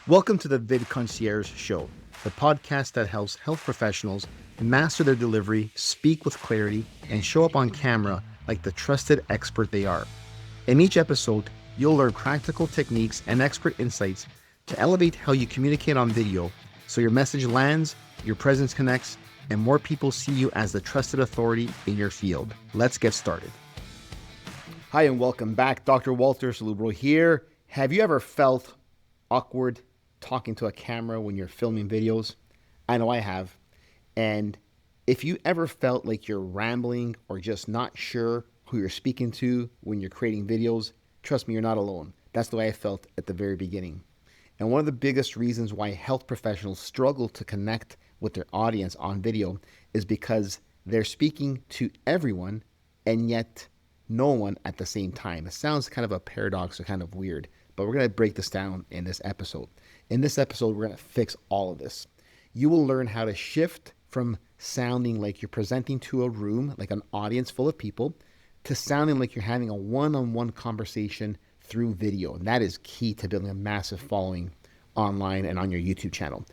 Welcome to the VidConcierge Show, the podcast that helps health professionals master their delivery, speak with clarity, and show up on camera like the trusted expert they are. In each episode, you'll learn practical techniques and expert insights to elevate how you communicate on video so your message lands, your presence connects, and more people see you as the trusted authority in your field. Let's get started. Hi, and welcome back. Dr. Walter Salubro here. Have you ever felt awkward talking to a camera when you're filming videos? I know I have. And if you ever felt like you're rambling or just not sure who you're speaking to when you're creating videos, trust me, you're not alone. That's the way I felt at the very beginning. And one of the biggest reasons why health professionals struggle to connect with their audience on video is because they're speaking to everyone and yet no one at the same time. It sounds kind of a paradox or kind of weird, but we're going to break this down in this episode. In this episode, we're going to fix all of this. You will learn how to shift from sounding like you're presenting to a room, like an audience full of people, to sounding like you're having a one-on-one conversation through video. And that is key to building a massive following online and on your YouTube channel.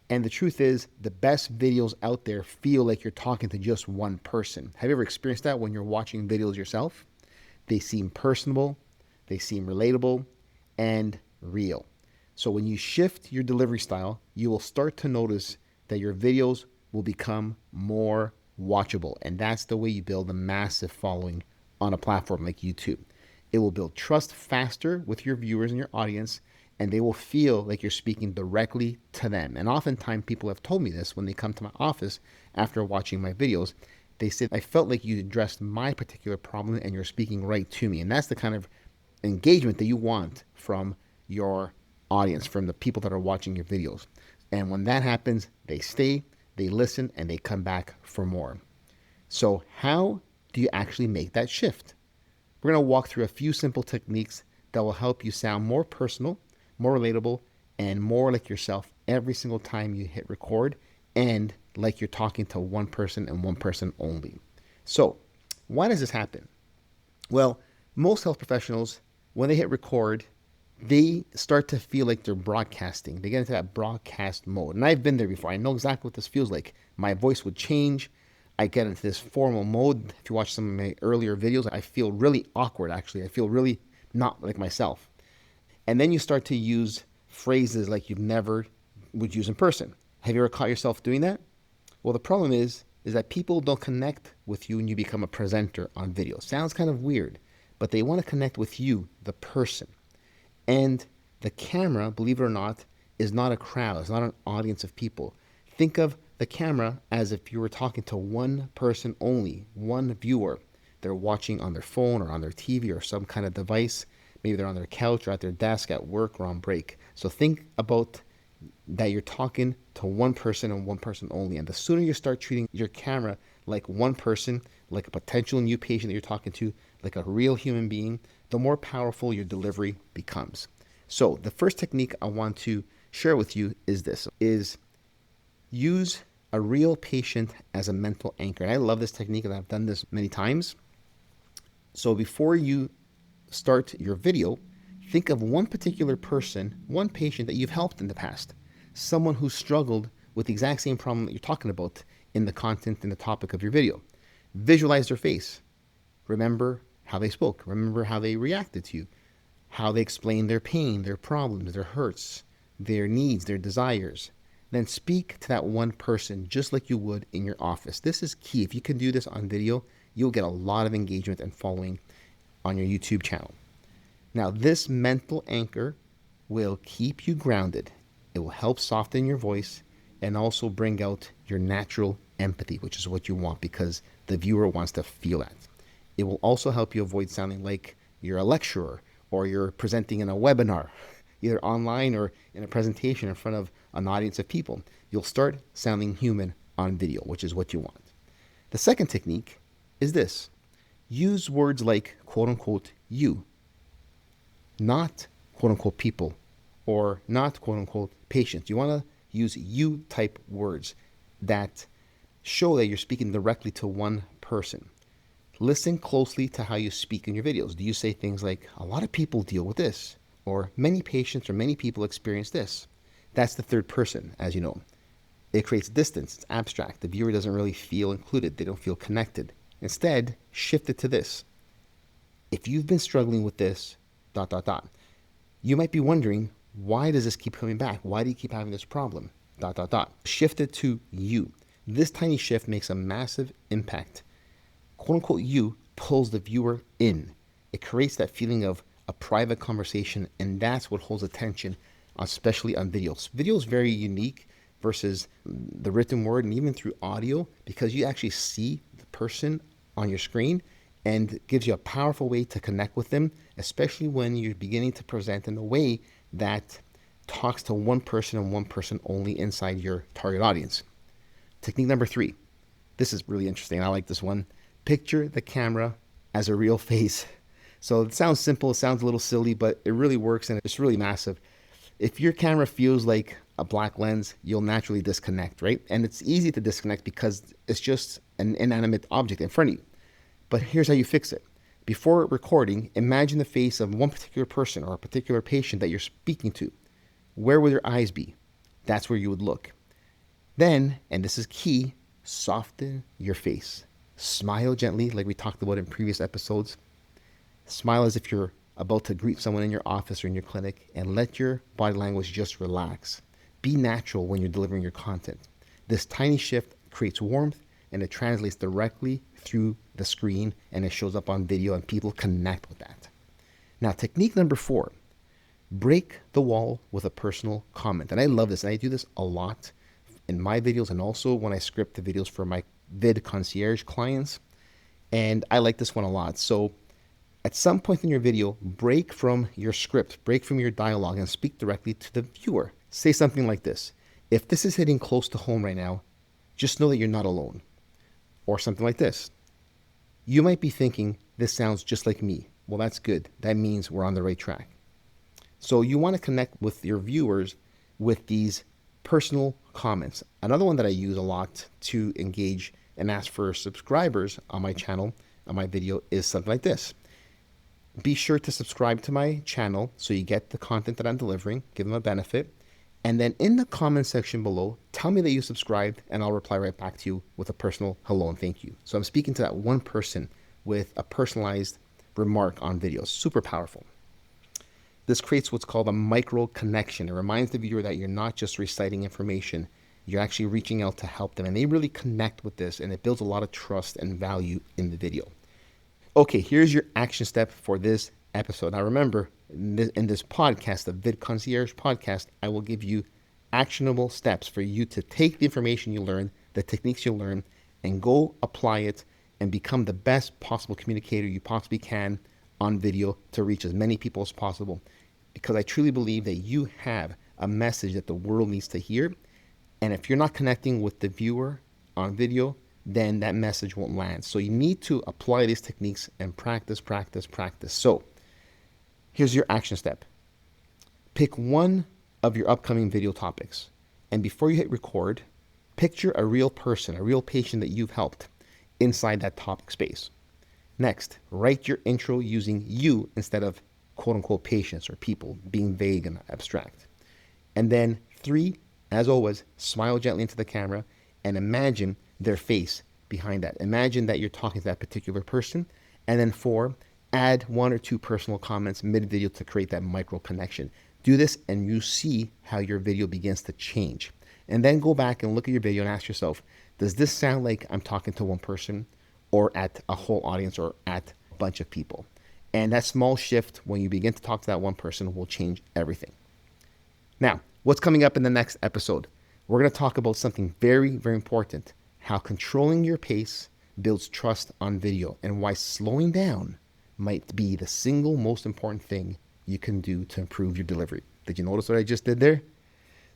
And the truth is, the best videos out there feel like you're talking to just one person. Have you ever experienced that when you're watching videos yourself? They seem personable, they seem relatable, and real. So when you shift your delivery style, you will start to notice that your videos will become more watchable. And that's the way you build a massive following on a platform like YouTube. It will build trust faster with your viewers and your audience, and they will feel like you're speaking directly to them. And oftentimes people have told me this when they come to my office after watching my videos. They said, I felt like you addressed my particular problem and you're speaking right to me. And that's the kind of engagement that you want from your audience, from the people that are watching your videos. And when that happens, they stay, they listen, and they come back for more. So how do you actually make that shift? We're going to walk through a few simple techniques that will help you sound more personal, more relatable, and more like yourself every single time you hit record, and like you're talking to one person and one person only. So why does this happen? Well, most health professionals, when they hit record, they start to feel like they're broadcasting. They get into that broadcast mode. And I've been there before. I know exactly what this feels like. My voice would change. I get into this formal mode. If you watch some of my earlier videos, I feel really awkward, actually. I feel really not like myself. And then you start to use phrases like you've never would use in person. Have you ever caught yourself doing that? Well, the problem is that people don't connect with you when you become a presenter on video. Sounds kind of weird, but they want to connect with you, the person. And the camera, believe it or not, is not a crowd. It's not an audience of people. Think of the camera as if you were talking to one person only, one viewer. They're watching on their phone or on their TV or some kind of device. Maybe they're on their couch or at their desk at work or on break. So think about that you're talking to one person and one person only. And the sooner you start treating your camera like one person, like a potential new patient that you're talking to, like a real human being, the more powerful your delivery becomes. So the first technique I want to share with you is this, is use a real patient as a mental anchor. And I love this technique and I've done this many times. So before you start your video, think of one particular person, one patient that you've helped in the past, someone who struggled with the exact same problem that you're talking about in the content and the topic of your video. Visualize their face. Remember how they spoke. Remember how they reacted to you, how they explained their pain, their problems, their hurts, their needs, their desires. Then speak to that one person just like you would in your office. This is key. If you can do this on video, you'll get a lot of engagement and following on your YouTube channel. Now, this mental anchor will keep you grounded. It will help soften your voice and also bring out your natural empathy, which is what you want because the viewer wants to feel that. It will also help you avoid sounding like you're a lecturer or you're presenting in a webinar, either online or in a presentation in front of an audience of people. You'll start sounding human on video, which is what you want. The second technique is this. Use words like quote unquote you, not quote unquote people, or not quote unquote patients. You want to use you type words that show that you're speaking directly to one person. Listen closely to how you speak in your videos. Do you say things like, a lot of people deal with this, or many patients or many people experience this? That's the third person, as you know. It creates distance. It's abstract. The viewer doesn't really feel included. They don't feel connected. Instead, shift it to this. If you've been struggling with this, ... You might be wondering, why does this keep coming back? Why do you keep having this problem? ... Shift it to you. This tiny shift makes a massive impact. Quote unquote you pulls the viewer in. It creates that feeling of a private conversation, and that's what holds attention, especially on videos. Video is very unique versus the written word and even through audio, because you actually see the person on your screen, and it gives you a powerful way to connect with them, especially when you're beginning to present in a way that talks to one person and one person only inside your target audience. Technique number 3. This is really interesting. I like this one. Picture the camera as a real face. So it sounds simple, it sounds a little silly, but it really works and it's really massive. If your camera feels like a black lens, you'll naturally disconnect, right? And it's easy to disconnect because it's just an inanimate object in front of you. But here's how you fix it. Before recording, imagine the face of one particular person or a particular patient that you're speaking to. Where would your eyes be? That's where you would look. Then, and this is key, soften your face. Smile gently, like we talked about in previous episodes. Smile as if you're about to greet someone in your office or in your clinic, and let your body language just relax. Be natural when you're delivering your content. This tiny shift creates warmth, and it translates directly through the screen, and it shows up on video, and people connect with that. Now, technique number 4, break the wall with a personal comment. And I love this, and I do this a lot in my videos and also when I script the videos for my VidConcierge clients. And I like this one a lot. So at some point in your video, break from your script, break from your dialogue, and speak directly to the viewer. Say something like this. If this is hitting close to home right now, just know that you're not alone. Or something like this. You might be thinking, this sounds just like me. Well, that's good. That means we're on the right track. So you want to connect with your viewers with these personal comments. Another one that I use a lot to engage and ask for subscribers on my channel, on my video, is something like this. Be sure to subscribe to my channel so you get the content that I'm delivering, give them a benefit. And then in the comment section below, tell me that you subscribed and I'll reply right back to you with a personal hello and thank you. So I'm speaking to that one person with a personalized remark on video. Super powerful. This creates what's called a micro connection. It reminds the viewer that you're not just reciting information, you're actually reaching out to help them. And they really connect with this, and it builds a lot of trust and value in the video. Okay, here's your action step for this episode. Now remember, in this podcast, the VidConcierge podcast, I will give you actionable steps for you to take the information you learn, the techniques you learn, and go apply it and become the best possible communicator you possibly can on video to reach as many people as possible. Because I truly believe that you have a message that the world needs to hear. And if you're not connecting with the viewer on video, then that message won't land. So you need to apply these techniques and practice. So here's your action step. Pick one of your upcoming video topics. And before you hit record, picture a real person, a real patient that you've helped inside that topic space. Next, write your intro using you instead of quote unquote patients or people, being vague and abstract. And then 3, as always, smile gently into the camera and imagine their face behind that. Imagine that you're talking to that particular person. And then 4, add 1 or 2 personal comments mid-video to create that micro connection. Do this and you see how your video begins to change. And then go back and look at your video and ask yourself, does this sound like I'm talking to one person or at a whole audience or at a bunch of people? And that small shift when you begin to talk to that one person will change everything. Now, what's coming up in the next episode? We're going to talk about something very, very important. How controlling your pace builds trust on video and why slowing down might be the single most important thing you can do to improve your delivery. Did you notice what I just did there?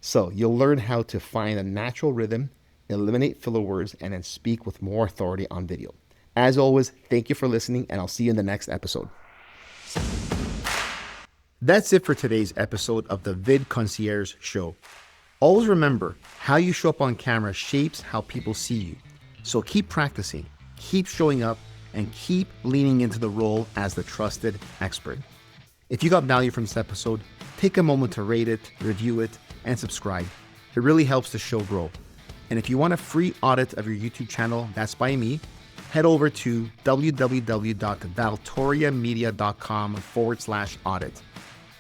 So you'll learn how to find a natural rhythm, eliminate filler words, and then speak with more authority on video. As always, thank you for listening, and I'll see you in the next episode. That's it for today's episode of the VidConcierge Show. Always remember, how you show up on camera shapes how people see you. So keep practicing, keep showing up, and keep leaning into the role as the trusted expert. If you got value from this episode, take a moment to rate it, review it, and subscribe. It really helps the show grow. And if you want a free audit of your YouTube channel, that's by me, head over to www.valtoriamedia.com/audit.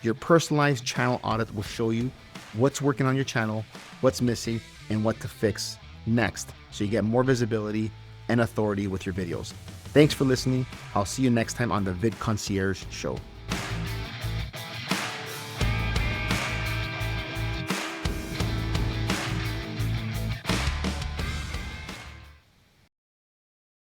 Your personalized channel audit will show you what's working on your channel, what's missing, and what to fix next, so you get more visibility and authority with your videos. Thanks for listening. I'll see you next time on the VidConcierge Show.